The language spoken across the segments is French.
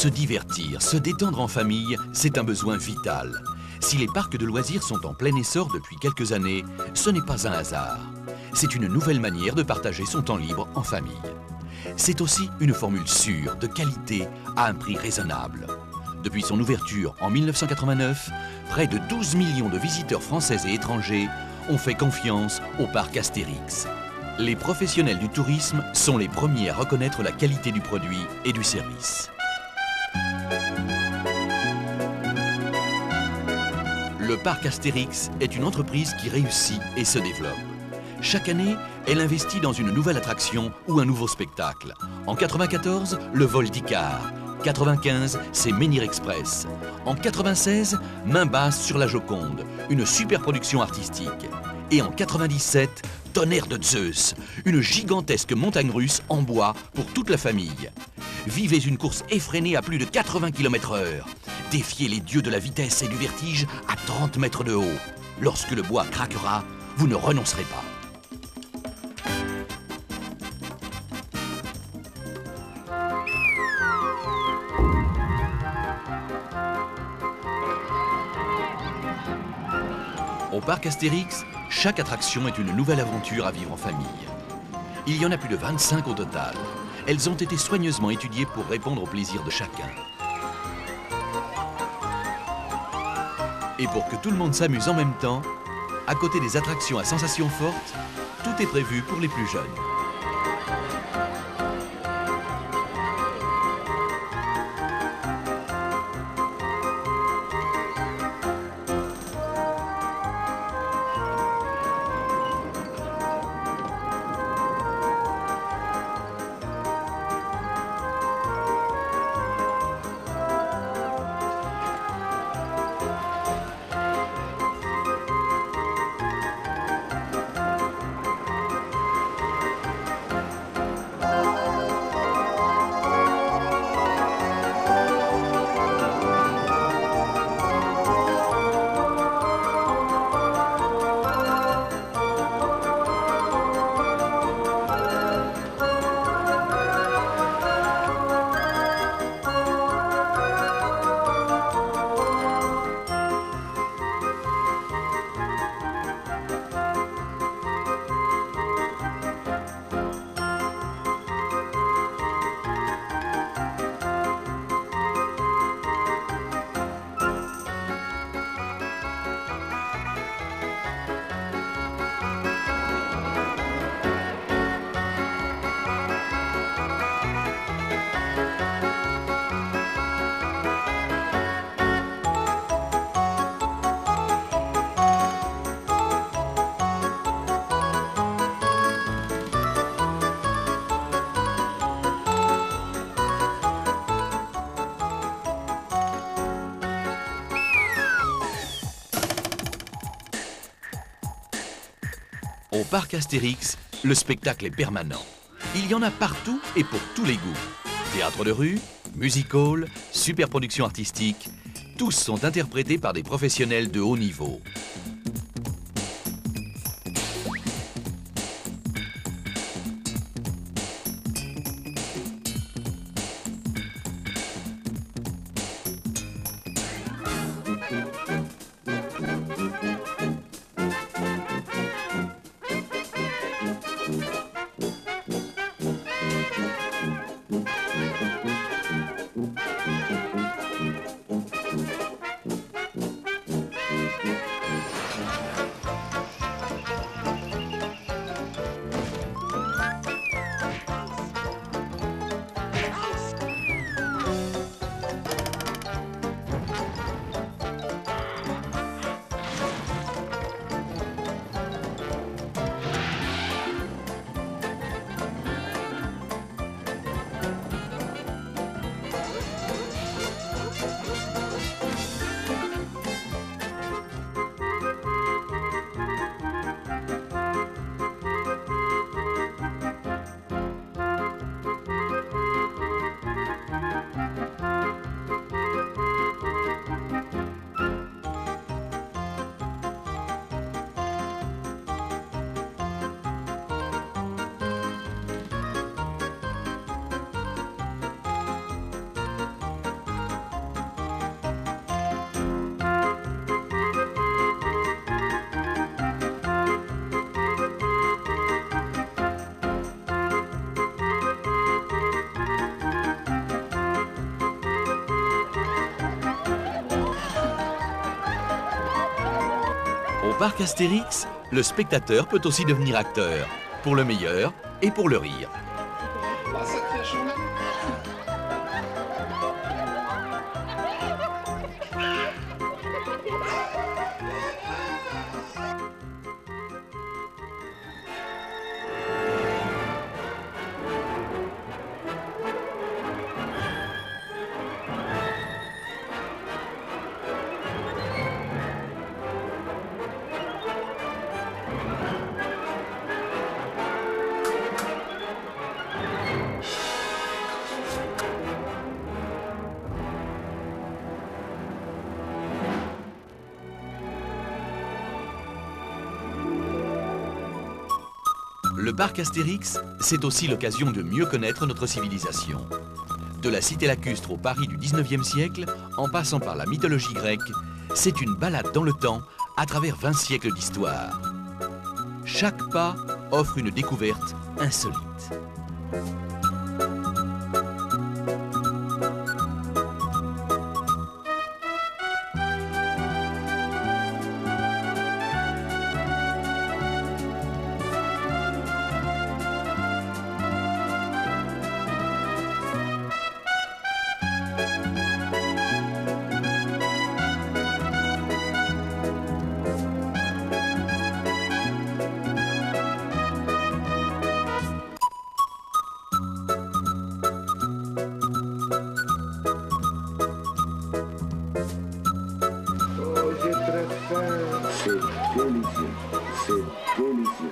Se divertir, se détendre en famille, c'est un besoin vital. Si les parcs de loisirs sont en plein essor depuis quelques années, ce n'est pas un hasard. C'est une nouvelle manière de partager son temps libre en famille. C'est aussi une formule sûre, de qualité, à un prix raisonnable. Depuis son ouverture en 1989, près de 12 millions de visiteurs français et étrangers ont fait confiance au parc Astérix. Les professionnels du tourisme sont les premiers à reconnaître la qualité du produit et du service. Le parc Astérix est une entreprise qui réussit et se développe. Chaque année, elle investit dans une nouvelle attraction ou un nouveau spectacle. En 94, le vol d'Icare. 95, c'est Menhir Express. En 96, Main basse sur la Joconde, une super production artistique. Et en 97, Tonnerre de Zeus, une gigantesque montagne russe en bois pour toute la famille. Vivez une course effrénée à plus de 80 km/h. Défiez les dieux de la vitesse et du vertige à 30 mètres de haut. Lorsque le bois craquera, vous ne renoncerez pas. Au parc Astérix, chaque attraction est une nouvelle aventure à vivre en famille. Il y en a plus de 25 au total. Elles ont été soigneusement étudiées pour répondre au plaisir de chacun. Et pour que tout le monde s'amuse en même temps, à côté des attractions à sensations fortes, tout est prévu pour les plus jeunes. Au parc Astérix, le spectacle est permanent. Il y en a partout et pour tous les goûts. Théâtre de rue, music hall, super production artistique, tous sont interprétés par des professionnels de haut niveau. parc Astérix, le spectateur peut aussi devenir acteur, pour le meilleur et pour le rire. Le parc Astérix, c'est aussi l'occasion de mieux connaître notre civilisation. De la cité lacustre au Paris du 19e siècle, en passant par la mythologie grecque, c'est une balade dans le temps à travers 20 siècles d'histoire. Chaque pas offre une découverte insolite. C'est délicieux, c'est délicieux.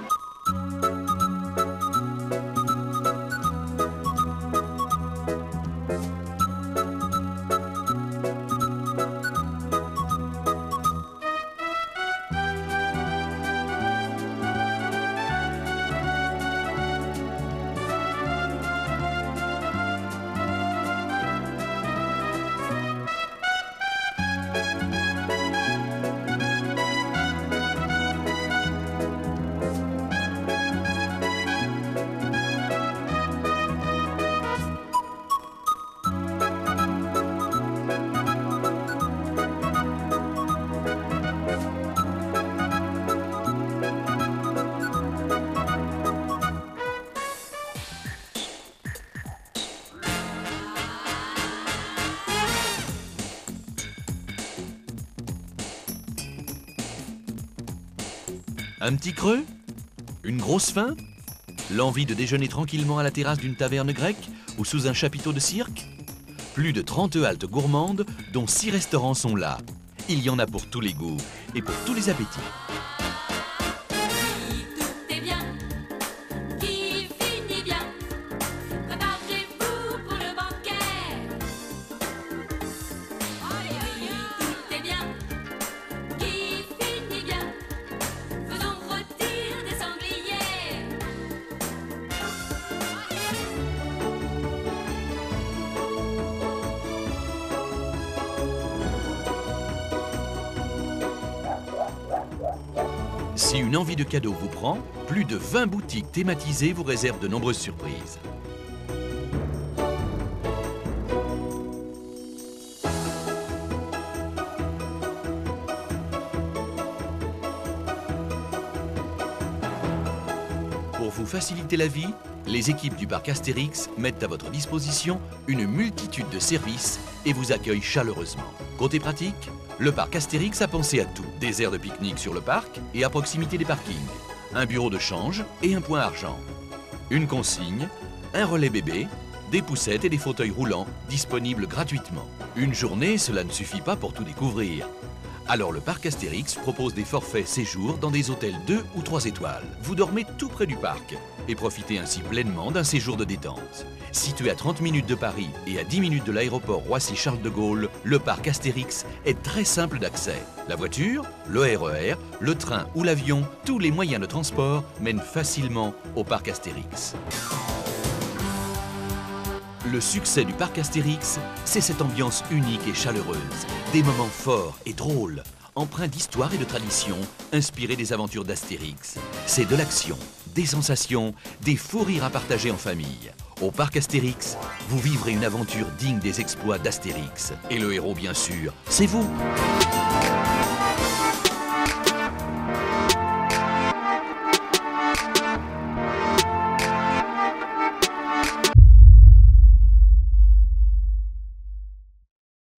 Un petit creux? Une grosse faim? L'envie de déjeuner tranquillement à la terrasse d'une taverne grecque ou sous un chapiteau de cirque? Plus de 30 haltes gourmandes, dont 6 restaurants sont là. Il y en a pour tous les goûts et pour tous les appétits. Si une envie de cadeau vous prend, plus de 20 boutiques thématisées vous réservent de nombreuses surprises. Pour vous faciliter la vie, les équipes du parc Astérix mettent à votre disposition une multitude de services et vous accueillent chaleureusement. Côté pratique, le parc Astérix a pensé à tout. Des aires de pique-nique sur le parc et à proximité des parkings. Un bureau de change et un point argent. Une consigne, un relais bébé, des poussettes et des fauteuils roulants disponibles gratuitement. Une journée, cela ne suffit pas pour tout découvrir. Alors le parc Astérix propose des forfaits séjours dans des hôtels 2 ou 3 étoiles. Vous dormez tout près du parc et profitez ainsi pleinement d'un séjour de détente. Situé à 30 minutes de Paris et à 10 minutes de l'aéroport Roissy-Charles de Gaulle, le parc Astérix est très simple d'accès. La voiture, le RER, le train ou l'avion, tous les moyens de transport mènent facilement au parc Astérix. Le succès du parc Astérix, c'est cette ambiance unique et chaleureuse, des moments forts et drôles, empreints d'histoire et de tradition, inspirés des aventures d'Astérix. C'est de l'action, des sensations, des fous rires à partager en famille. Au parc Astérix, vous vivrez une aventure digne des exploits d'Astérix. Et le héros, bien sûr, c'est vous!